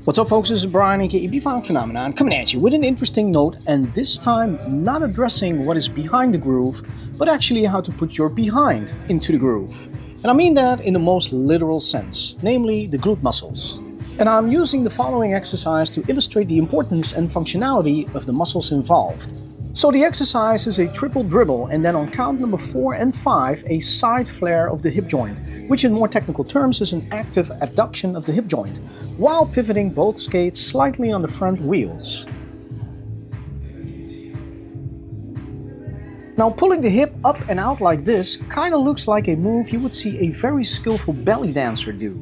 What's up folks, this is Brian aka Bfunkphenomenon coming at you with an interesting note, and this time not addressing what is behind the groove, but actually how to put your behind into the groove. And I mean that in the most literal sense, namely the glute muscles. And I'm using the following exercise to illustrate the importance and functionality of the muscles involved. So the exercise is a triple dribble, and then on count number 4 and 5 a side flare of the hip joint, which in more technical terms is an active adduction of the hip joint, while pivoting both skates slightly on the front wheels. Now pulling the hip up and out like this kinda looks like a move you would see a very skillful belly dancer do.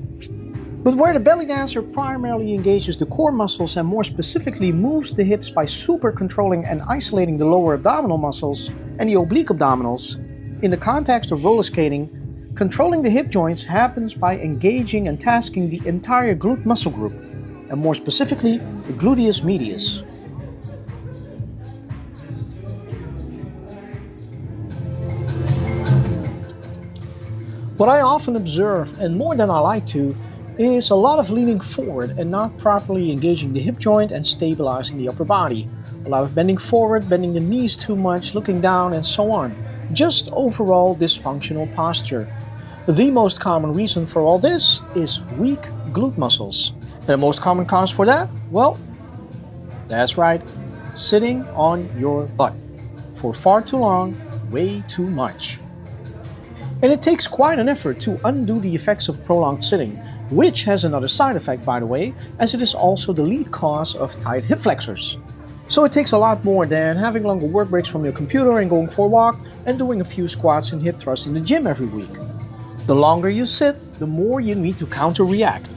But where the belly dancer primarily engages the core muscles and more specifically moves the hips by super controlling and isolating the lower abdominal muscles and the oblique abdominals, in the context of roller skating, controlling the hip joints happens by engaging and tasking the entire glute muscle group, and more specifically the gluteus medius. What I often observe, and more than I like to, is a lot of leaning forward and not properly engaging the hip joint and stabilizing the upper body. A lot of bending forward, bending the knees too much, looking down, and so on. Just overall dysfunctional posture. The most common reason for all this is weak glute muscles. And the most common cause for that? Well, that's right, sitting on your butt. For far too long, way too much. And it takes quite an effort to undo the effects of prolonged sitting, which has another side effect, by the way, as it is also the lead cause of tight hip flexors. So it takes a lot more than having longer work breaks from your computer and going for a walk and doing a few squats and hip thrusts in the gym every week. The longer you sit, the more you need to counter-react.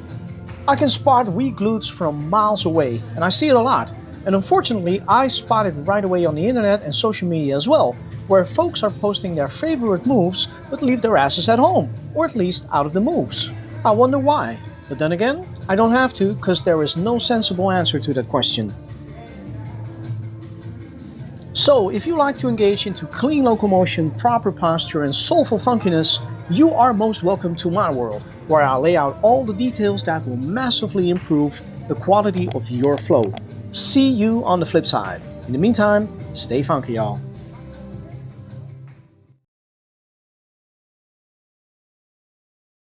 I can spot weak glutes from miles away, and I see it a lot. And unfortunately, I spot it right away on the internet and social media as well, where folks are posting their favorite moves but leave their asses at home, or at least out of the moves. I wonder why, but then again, I don't have to, because there is no sensible answer to that question. So, if you like to engage into clean locomotion, proper posture, and soulful funkiness, you are most welcome to my world, where I'll lay out all the details that will massively improve the quality of your flow. See you on the flip side. In the meantime, stay funky, y'all.